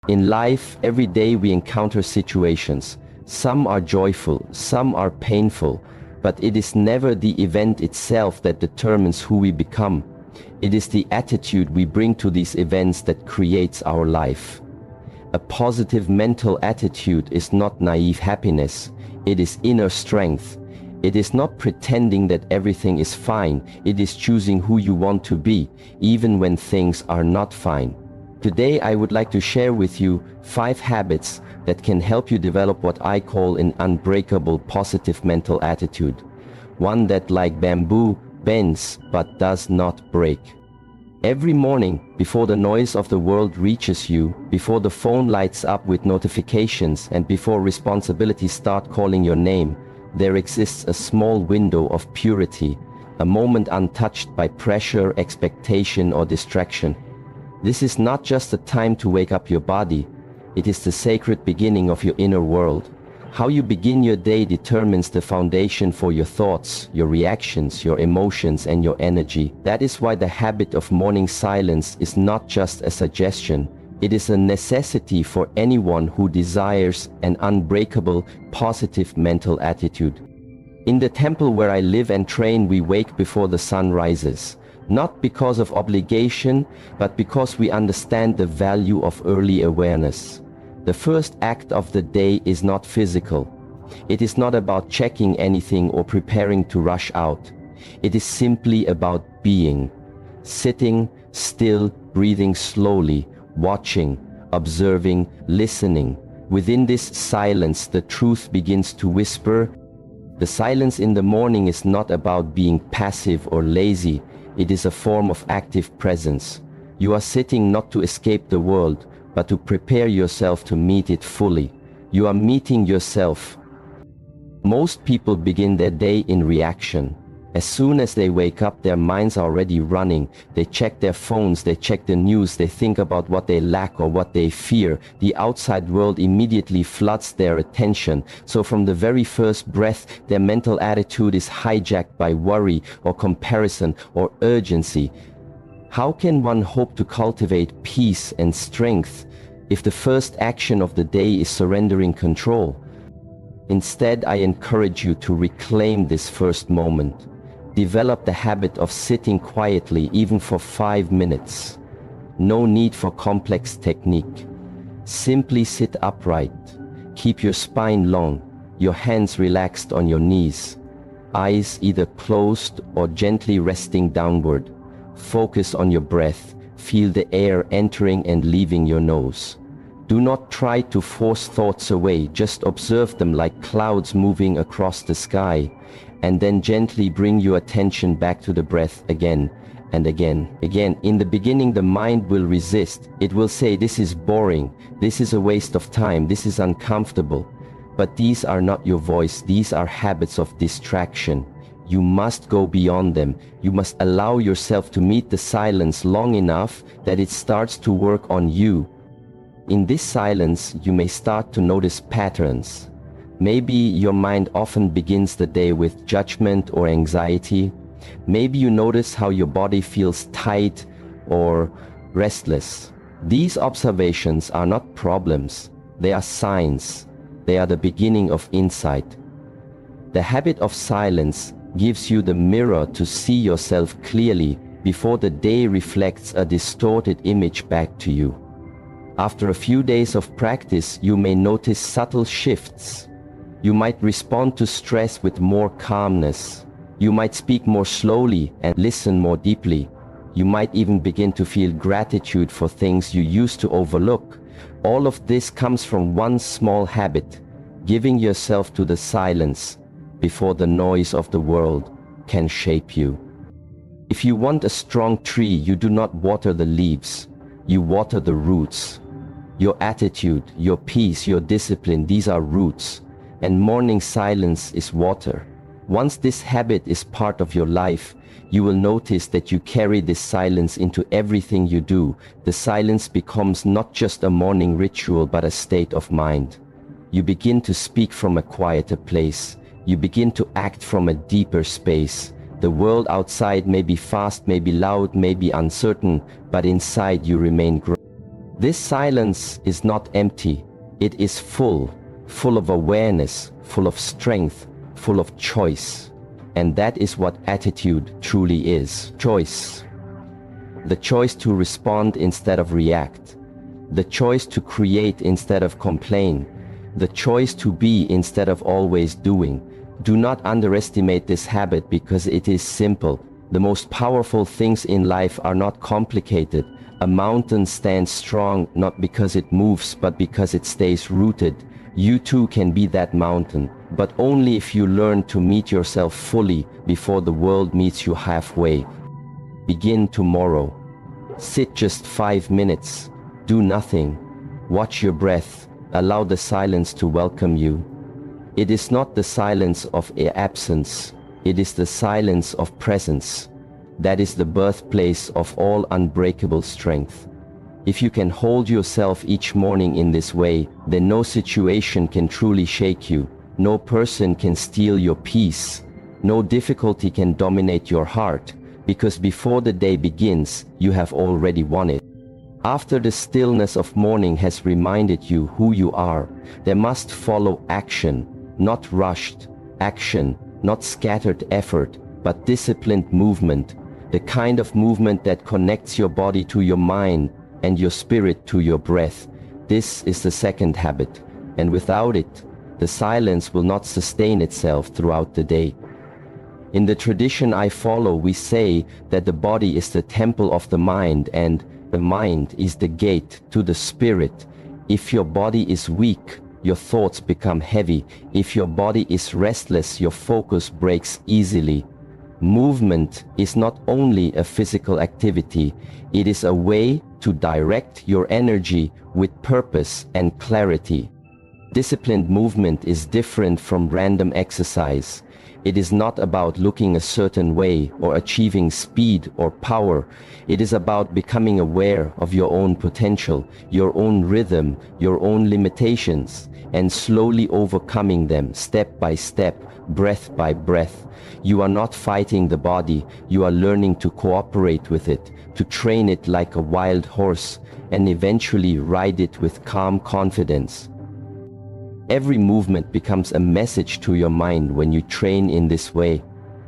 In life, every day we encounter situations. Some are joyful, some are painful, but it is never the event itself that determines who we become. It is the attitude we bring to these events that creates our life. A positive mental attitude is not naive happiness, it is inner strength. It is not pretending that everything is fine, it is choosing who you want to be, even when things are not fine. Today I would like to share with you 5 habits that can help you develop what I call an unbreakable positive mental attitude. One that, like bamboo, bends but does not break. Every morning, before the noise of the world reaches you, before the phone lights up with notifications, and before responsibilities start calling your name, there exists a small window of purity, a moment untouched by pressure, expectation, or distraction. This is not just a time to wake up your body, it is the sacred beginning of your inner world. How you begin your day determines the foundation for your thoughts, your reactions, your emotions, and your energy. That is why the habit of morning silence is not just a suggestion, it is a necessity for anyone who desires an unbreakable, positive mental attitude. In the temple where I live and train, we wake before the sun rises. Not because of obligation, but because we understand the value of early awareness. The first act of the day is not physical. It is not about checking anything or preparing to rush out. It is simply about being. Sitting still, breathing slowly, watching, observing, listening. Within this silence, the truth begins to whisper. The silence in the morning is not about being passive or lazy. It is a form of active presence. You are sitting not to escape the world, but to prepare yourself to meet it fully. You are meeting yourself. Most people begin their day in reaction. As soon as they wake up, their minds are already running. They check their phones, they check the news, they think about what they lack or what they fear. The outside world immediately floods their attention. So from the very first breath, their mental attitude is hijacked by worry or comparison or urgency. How can one hope to cultivate peace and strength if the first action of the day is surrendering control? Instead, I encourage you to reclaim this first moment. Develop the habit of sitting quietly, even for 5 minutes. No need for complex technique. Simply sit upright. Keep your spine long, your hands relaxed on your knees, eyes either closed or gently resting downward. Focus on your breath. Feel the air entering and leaving your nose. Do not try to force thoughts away, just observe them like clouds moving across the sky, and then gently bring your attention back to the breath again and again. In the beginning, the mind will resist. It will say, this is boring, this is a waste of time, this is uncomfortable. But these are not your voice, these are habits of distraction. You must go beyond them. You must allow yourself to meet the silence long enough that it starts to work on you. In this silence, you may start to notice patterns. Maybe your mind often begins the day with judgment or anxiety. Maybe you notice how your body feels tight or restless. These observations are not problems. They are signs. They are the beginning of insight. The habit of silence gives you the mirror to see yourself clearly before the day reflects a distorted image back to you. After a few days of practice, you may notice subtle shifts. You might respond to stress with more calmness. You might speak more slowly and listen more deeply. You might even begin to feel gratitude for things you used to overlook. All of this comes from one small habit, giving yourself to the silence before the noise of the world can shape you. If you want a strong tree, you do not water the leaves, you water the roots. Your attitude, your peace, your discipline, these are roots. And morning silence is water. Once this habit is part of your life, you will notice that you carry this silence into everything you do. The silence becomes not just a morning ritual, but a state of mind. You begin to speak from a quieter place. You begin to act from a deeper space. The world outside may be fast, may be loud, may be uncertain, but inside you remain grounded. This silence is not empty. It is full of awareness, full of strength, full of choice. And that is what attitude truly is. Choice. The choice to respond instead of react. The choice to create instead of complain. The choice to be instead of always doing. Do not underestimate this habit because it is simple. The most powerful things in life are not complicated. A mountain stands strong not because it moves but because it stays rooted. You too can be that mountain, but only if you learn to meet yourself fully before the world meets you halfway. Begin tomorrow. Sit just 5 minutes. Do nothing. Watch your breath. Allow the silence to welcome you. It is not the silence of absence. It is the silence of presence. That is the birthplace of all unbreakable strength. If you can hold yourself each morning in this way, then no situation can truly shake you. No person can steal your peace. No difficulty can dominate your heart, because before the day begins, you have already won it. After the stillness of morning has reminded you who you are, there must follow action, not rushed action, not scattered effort, but disciplined movement, the kind of movement that connects your body to your mind and your spirit to your breath. This is the second habit, and without it, the silence will not sustain itself throughout the day. In the tradition I follow, we say that the body is the temple of the mind and the mind is the gate to the spirit. If your body is weak, your thoughts become heavy. If your body is restless, your focus breaks easily. Movement is not only a physical activity, it is a way to direct your energy with purpose and clarity. Disciplined movement is different from random exercise. It is not about looking a certain way or achieving speed or power. It is about becoming aware of your own potential, your own rhythm, your own limitations, and slowly overcoming them step by step, breath by breath. You are not fighting the body, you are learning to cooperate with it, to train it like a wild horse, and eventually ride it with calm confidence. Every movement becomes a message to your mind when you train in this way.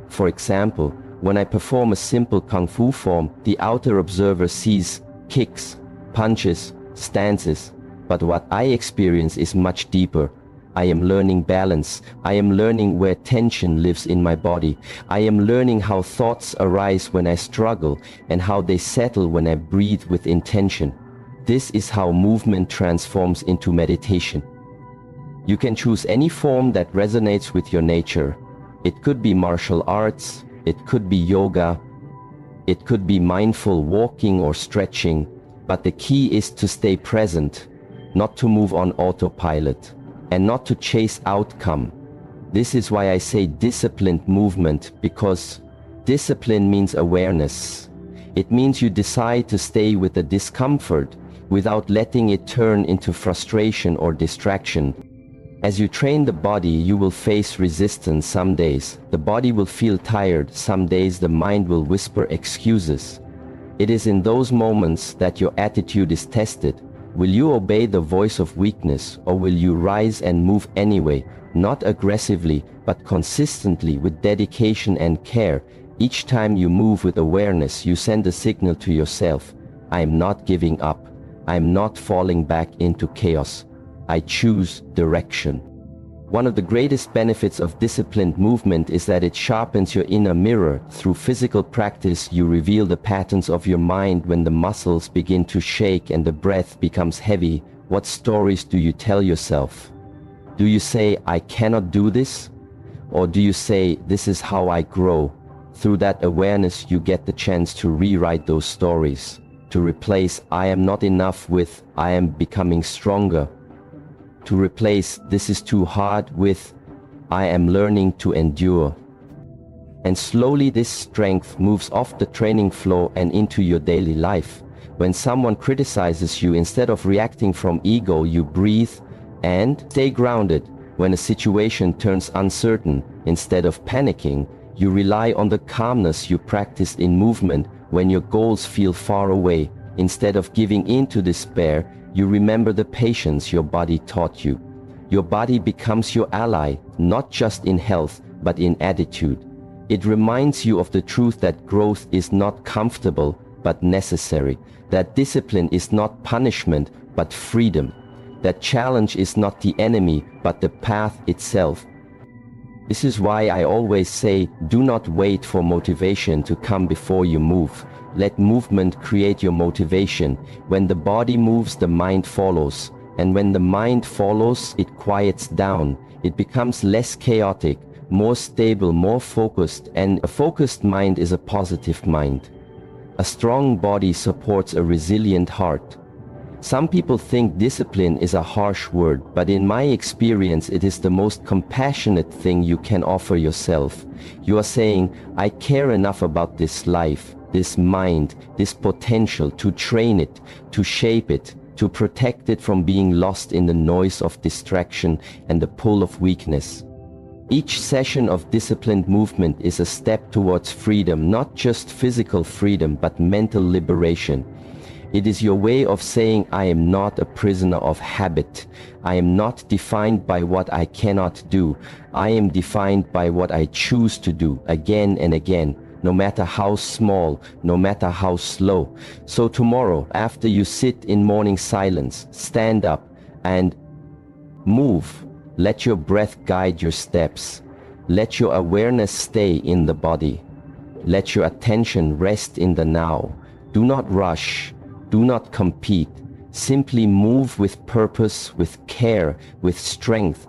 For example, when I perform a simple kung fu form, the outer observer sees kicks, punches, stances, but what I experience is much deeper. I am learning balance. I am learning where tension lives in my body. I am learning how thoughts arise when I struggle and how they settle when I breathe with intention. This is how movement transforms into meditation. You can choose any form that resonates with your nature. It could be martial arts, it could be yoga, it could be mindful walking or stretching, but the key is to stay present, not to move on autopilot, and not to chase outcome. This is why I say disciplined movement, because discipline means awareness. It means you decide to stay with the discomfort without letting it turn into frustration or distraction. As you train the body, you will face resistance some days. The body will feel tired. Some days the mind will whisper excuses. It is in those moments that your attitude is tested. Will you obey the voice of weakness, or will you rise and move anyway, not aggressively, but consistently with dedication and care? Each time you move with awareness, you send a signal to yourself. I am not giving up. I am not falling back into chaos. I choose direction. One of the greatest benefits of disciplined movement is that it sharpens your inner mirror. Through physical practice, you reveal the patterns of your mind when the muscles begin to shake and the breath becomes heavy. What stories do you tell yourself? Do you say, I cannot do this? Or do you say, this is how I grow? Through that awareness, you get the chance to rewrite those stories, to replace I am not enough with I am becoming stronger, to replace this is too hard with I am learning to endure. And slowly this strength moves off the training floor and into your daily life. When someone criticizes you, instead of reacting from ego, you breathe and stay grounded. When a situation turns uncertain, instead of panicking, you rely on the calmness you practiced in movement. When your goals feel far away, Instead of giving in to despair, you remember the patience your body taught you. Your body becomes your ally, not just in health, but in attitude. It reminds you of the truth that growth is not comfortable, but necessary. That discipline is not punishment, but freedom. That challenge is not the enemy, but the path itself. This is why I always say, do not wait for motivation to come before you move. Let movement create your motivation. When the body moves, the mind follows. And when the mind follows, it quiets down. It becomes less chaotic, more stable, more focused, and a focused mind is a positive mind. A strong body supports a resilient heart. Some people think discipline is a harsh word, but in my experience it is the most compassionate thing you can offer yourself. You are saying, I care enough about this life, this mind, this potential to train it, to shape it, to protect it from being lost in the noise of distraction and the pull of weakness. Each session of disciplined movement is a step towards freedom, not just physical freedom, but mental liberation. It is your way of saying, I am not a prisoner of habit. I am not defined by what I cannot do. I am defined by what I choose to do again and again, no matter how small, no matter how slow. So tomorrow, after you sit in morning silence, stand up and move. Let your breath guide your steps. Let your awareness stay in the body. Let your attention rest in the now. Do not rush. Do not compete. Simply move with purpose, with care, with strength.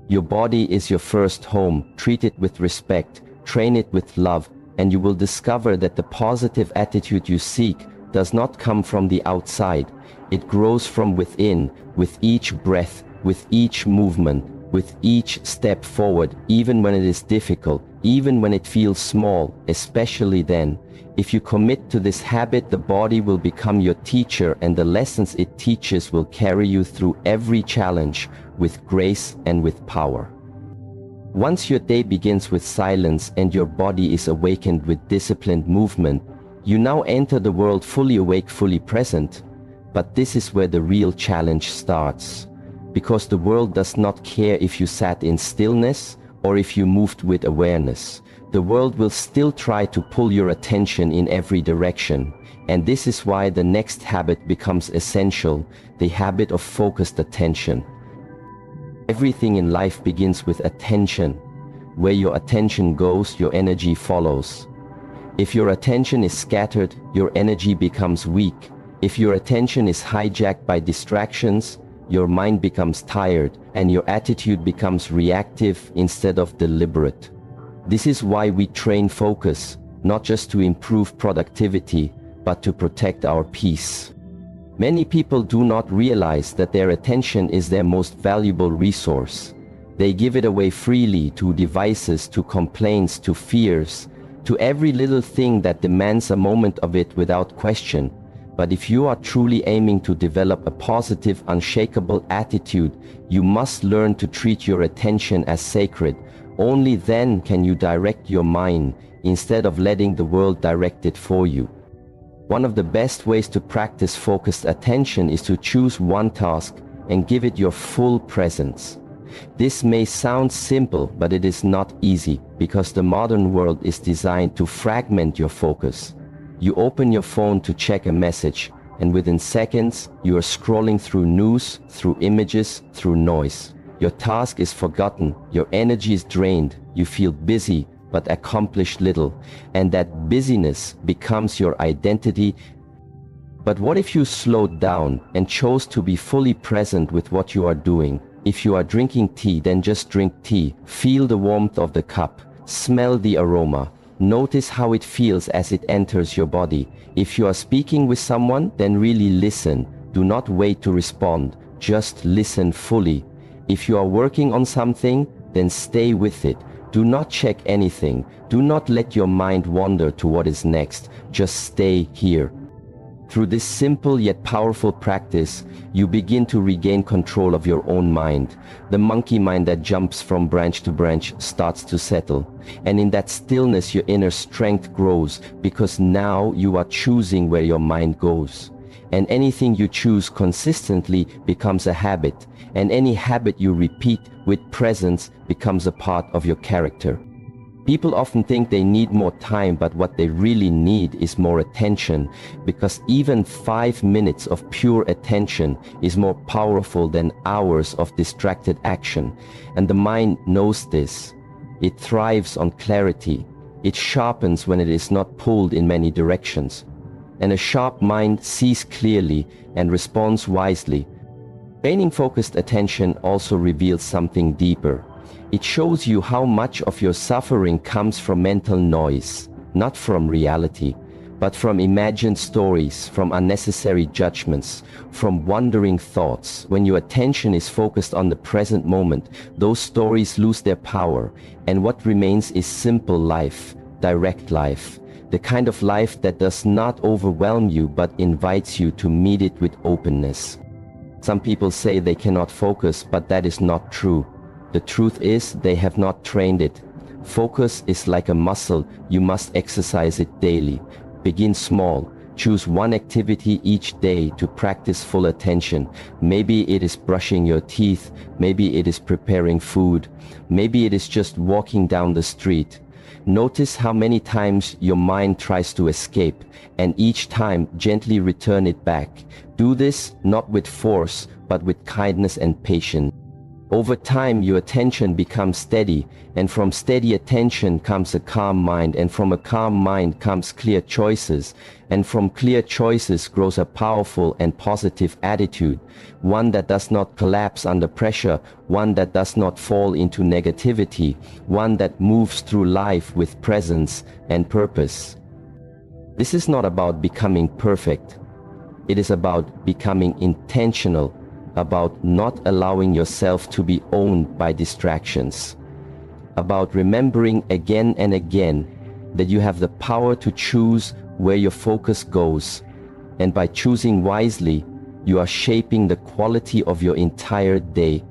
Your body is your first home. Treat it with respect. Train it with love, and you will discover that the positive attitude you seek does not come from the outside. It grows from within, with each breath, with each movement, with each step forward, even when it is difficult, even when it feels small, especially then. If you commit to this habit, the body will become your teacher, and the lessons it teaches will carry you through every challenge with grace and with power. Once your day begins with silence and your body is awakened with disciplined movement, you now enter the world fully awake, fully present. But this is where the real challenge starts. Because the world does not care if you sat in stillness or if you moved with awareness. The world will still try to pull your attention in every direction. And this is why the next habit becomes essential, the habit of focused attention. Everything in life begins with attention. Where your attention goes, your energy follows. If your attention is scattered, your energy becomes weak. If your attention is hijacked by distractions, your mind becomes tired and your attitude becomes reactive instead of deliberate. This is why we train focus, not just to improve productivity, but to protect our peace. Many people do not realize that their attention is their most valuable resource. They give it away freely to devices, to complaints, to fears, to every little thing that demands a moment of it without question. But if you are truly aiming to develop a positive, unshakable attitude, you must learn to treat your attention as sacred. Only then can you direct your mind instead of letting the world direct it for you. One of the best ways to practice focused attention is to choose one task and give it your full presence. This may sound simple, but it is not easy because the modern world is designed to fragment your focus. You open your phone to check a message, and within seconds, you are scrolling through news, through images, through noise. Your task is forgotten, your energy is drained, you feel busy but accomplish little, and that busyness becomes your identity. But what if you slowed down and chose to be fully present with what you are doing? If you are drinking tea, then just drink tea. Feel the warmth of the cup, smell the aroma. Notice how it feels as it enters your body. If you are speaking with someone, then really listen. Do not wait to respond. Just listen fully. If you are working on something, then stay with it. Do not check anything. Do not let your mind wander to what is next. Just stay here. Through this simple yet powerful practice, you begin to regain control of your own mind. The monkey mind that jumps from branch to branch starts to settle. And in that stillness, your inner strength grows, because now you are choosing where your mind goes. And anything you choose consistently becomes a habit, and any habit you repeat with presence becomes a part of your character. People often think they need more time, but what they really need is more attention, because even 5 minutes of pure attention is more powerful than hours of distracted action. And the mind knows this. It thrives on clarity. It sharpens when it is not pulled in many directions. And a sharp mind sees clearly and responds wisely. Training focused attention also reveals something deeper. It shows you how much of your suffering comes from mental noise, not from reality, but from imagined stories, from unnecessary judgments, from wandering thoughts. When your attention is focused on the present moment, those stories lose their power, and what remains is simple life, direct life, the kind of life that does not overwhelm you but invites you to meet it with openness. Some people say they cannot focus, but that is not true. The truth is, they have not trained it. Focus is like a muscle. You must exercise it daily. Begin small. Choose one activity each day to practice full attention. Maybe it is brushing your teeth. Maybe it is preparing food. Maybe it is just walking down the street. Notice how many times your mind tries to escape, and each time gently return it back. Do this not with force, but with kindness and patience. Over time, your attention becomes steady, and from steady attention comes a calm mind, and from a calm mind comes clear choices, and from clear choices grows a powerful and positive attitude, one that does not collapse under pressure, one that does not fall into negativity, one that moves through life with presence and purpose. This is not about becoming perfect. It is about becoming intentional, about not allowing yourself to be owned by distractions, about remembering again and again that you have the power to choose where your focus goes, and by choosing wisely, you are shaping the quality of your entire day.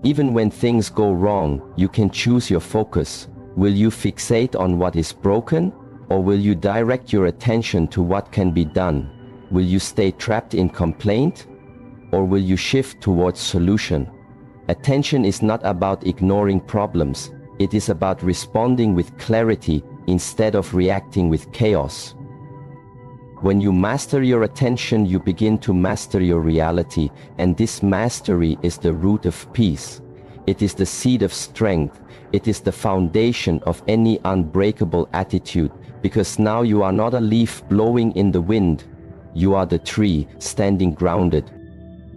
Even when things go wrong, you can choose your focus. Will you fixate on what is broken, or will you direct your attention to what can be done? Will you stay trapped in complaint, or will you shift towards solution? Attention is not about ignoring problems. It is about responding with clarity instead of reacting with chaos. When you master your attention, you begin to master your reality, and this mastery is the root of peace. It is the seed of strength. It is the foundation of any unbreakable attitude, because now you are not a leaf blowing in the wind. You are the tree standing grounded.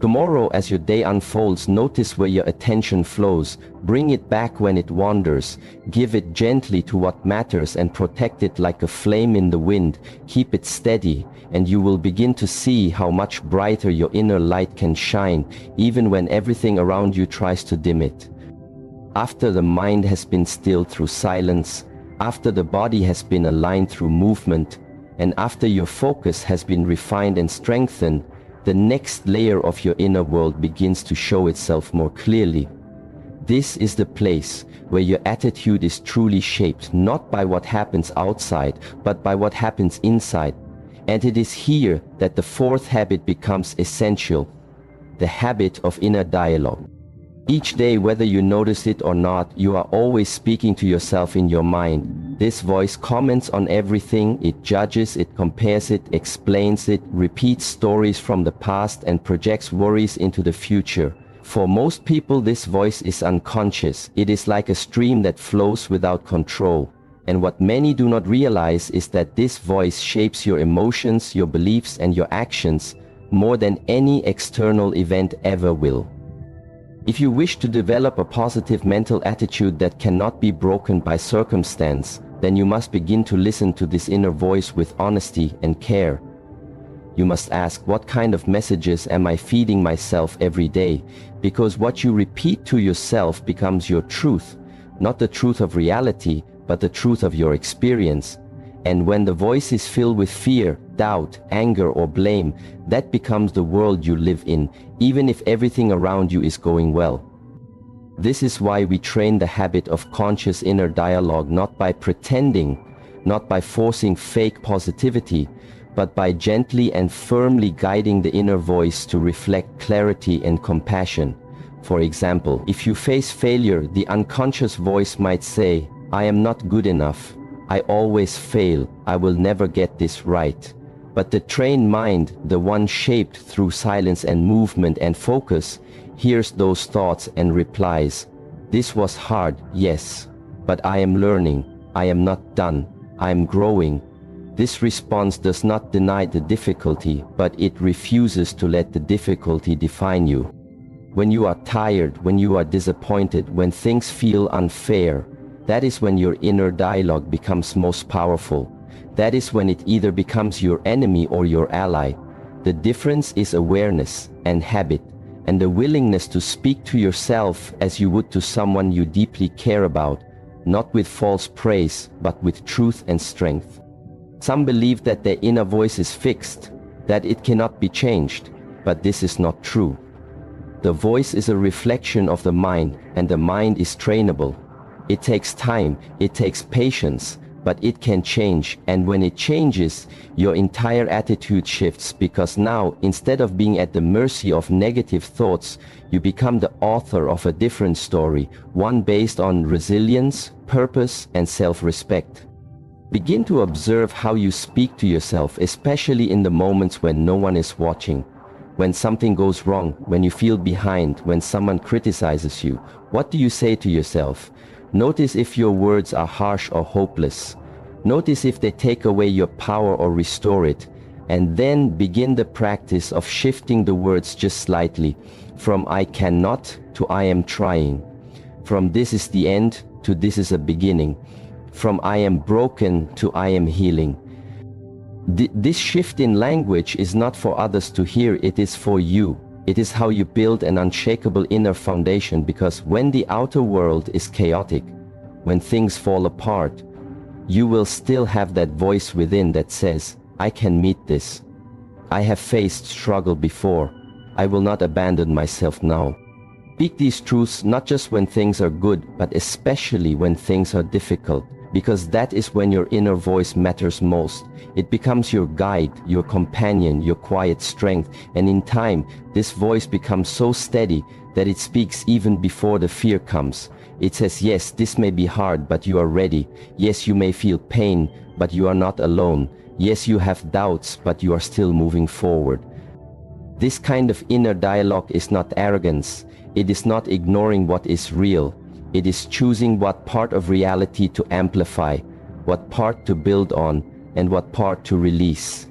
Tomorrow, as your day unfolds, notice where your attention flows. Bring it back when it wanders. Give it gently to what matters and protect it like a flame in the wind. Keep it steady, and you will begin to see how much brighter your inner light can shine, even when everything around you tries to dim it. After the mind has been stilled through silence, after the body has been aligned through movement, and after your focus has been refined and strengthened, the next layer of your inner world begins to show itself more clearly. This is the place where your attitude is truly shaped, not by what happens outside, but by what happens inside. And it is here that the fourth habit becomes essential, the habit of inner dialogue. Each day, whether you notice it or not, you are always speaking to yourself in your mind. This voice comments on everything. It judges, it compares, it explains, it repeats stories from the past and projects worries into the future. For most people, this voice is unconscious. It is like a stream that flows without control. And what many do not realize is that this voice shapes your emotions, your beliefs, and your actions more than any external event ever will. If you wish to develop a positive mental attitude that cannot be broken by circumstance, then you must begin to listen to this inner voice with honesty and care. You must ask, what kind of messages am I feeding myself every day? Because what you repeat to yourself becomes your truth, not the truth of reality, but the truth of your experience. And when the voice is filled with fear, doubt, anger, or blame, that becomes the world you live in, even if everything around you is going well. This is why we train the habit of conscious inner dialogue, not by pretending, not by forcing fake positivity, but by gently and firmly guiding the inner voice to reflect clarity and compassion. For example, if you face failure, the unconscious voice might say, "I am not good enough. I always fail. I will never get this right." But the trained mind, the one shaped through silence and movement and focus, hears those thoughts and replies, "This was hard, yes, but I am learning. I am not done. I am growing." This response does not deny the difficulty, but it refuses to let the difficulty define you. When you are tired, when you are disappointed, when things feel unfair, that is when your inner dialogue becomes most powerful. That is when it either becomes your enemy or your ally. The difference is awareness and habit, and the willingness to speak to yourself as you would to someone you deeply care about, not with false praise, but with truth and strength. Some believe that their inner voice is fixed, that it cannot be changed, but this is not true. The voice is a reflection of the mind, and the mind is trainable. It takes time, it takes patience, but it can change, and when it changes, your entire attitude shifts, because now, instead of being at the mercy of negative thoughts, you become the author of a different story, one based on resilience, purpose, and self-respect. Begin to observe how you speak to yourself, especially in the moments when no one is watching. When something goes wrong, when you feel behind, when someone criticizes you, what do you say to yourself? Notice if your words are harsh or hopeless. Notice if they take away your power or restore it. And then begin the practice of shifting the words just slightly, from "I cannot" to "I am trying." From "this is the end" to "this is a beginning." From "I am broken" to "I am healing." This shift in language is not for others to hear, it is for you. It is how you build an unshakable inner foundation, because when the outer world is chaotic, when things fall apart, you will still have that voice within that says, "I can meet this. I have faced struggle before. I will not abandon myself now." Speak these truths not just when things are good, but especially when things are difficult, because that is when your inner voice matters most. It becomes your guide, your companion, your quiet strength, and in time, this voice becomes so steady that it speaks even before the fear comes. It says, "Yes, this may be hard, but you are ready. Yes, you may feel pain, but you are not alone. Yes, you have doubts, but you are still moving forward." This kind of inner dialogue is not arrogance. It is not ignoring what is real. It is choosing what part of reality to amplify, what part to build on, and what part to release.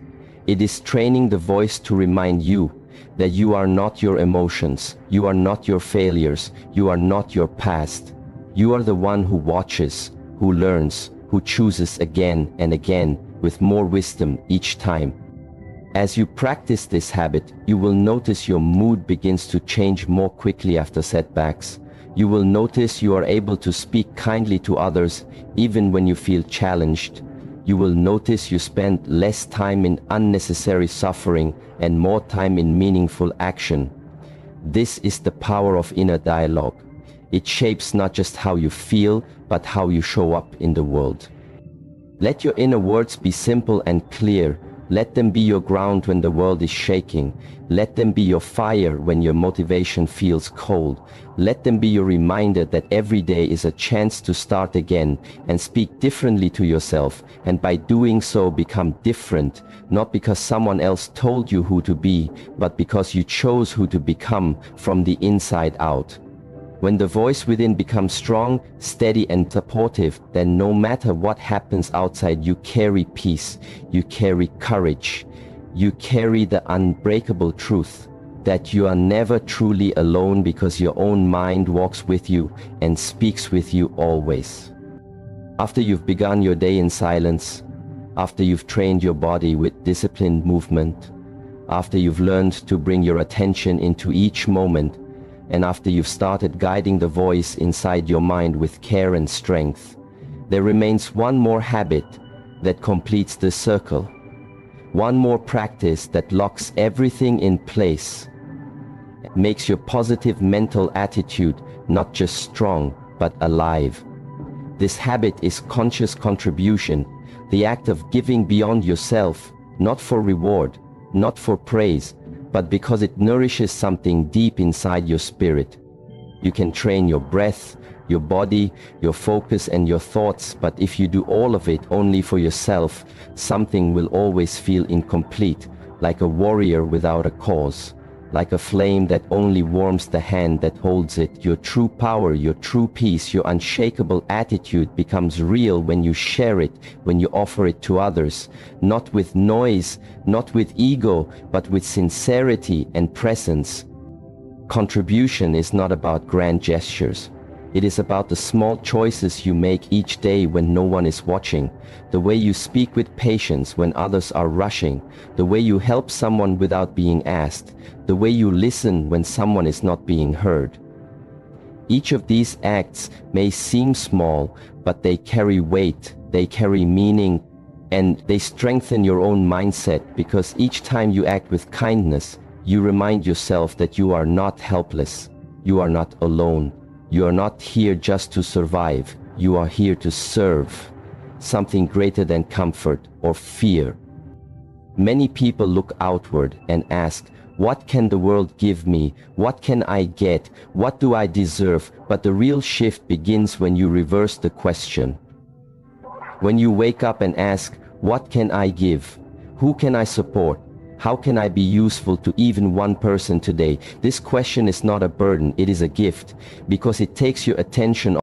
It is training the voice to remind you that you are not your emotions, you are not your failures, you are not your past. You are the one who watches, who learns, who chooses again and again with more wisdom each time. As you practice this habit, you will notice your mood begins to change more quickly after setbacks. You will notice you are able to speak kindly to others even when you feel challenged. You will notice you spend less time in unnecessary suffering and more time in meaningful action. This is the power of inner dialogue. It shapes not just how you feel, but how you show up in the world. Let your inner words be simple and clear. Let them be your ground when the world is shaking. Let them be your fire when your motivation feels cold. Let them be your reminder that every day is a chance to start again and speak differently to yourself, and by doing so become different, not because someone else told you who to be, but because you chose who to become from the inside out. When the voice within becomes strong, steady and supportive, then no matter what happens outside, you carry peace, you carry courage, you carry the unbreakable truth that you are never truly alone, because your own mind walks with you and speaks with you always. After you've begun your day in silence, after you've trained your body with disciplined movement, after you've learned to bring your attention into each moment, and after you've started guiding the voice inside your mind with care and strength, there remains one more habit that completes the circle. One more practice that locks everything in place, makes your positive mental attitude not just strong, but alive. This habit is conscious contribution, the act of giving beyond yourself, not for reward, not for praise, but because it nourishes something deep inside your spirit. You can train your breath, your body, your focus and your thoughts, but if you do all of it only for yourself, something will always feel incomplete, like a warrior without a cause, like a flame that only warms the hand that holds it. Your true power, your true peace, your unshakable attitude becomes real when you share it, when you offer it to others, not with noise, not with ego, but with sincerity and presence. Contribution is not about grand gestures. It is about the small choices you make each day when no one is watching, the way you speak with patience when others are rushing, the way you help someone without being asked, the way you listen when someone is not being heard. Each of these acts may seem small, but they carry weight, they carry meaning, and they strengthen your own mindset, because each time you act with kindness, you remind yourself that you are not helpless, you are not alone. You are not here just to survive. You are here to serve something greater than comfort or fear. Many people look outward and ask, what can the world give me? What can I get? What do I deserve? But the real shift begins when you reverse the question. When you wake up and ask, what can I give? Who can I support? How can I be useful to even one person today? This question is not a burden, it is a gift, because it takes your attention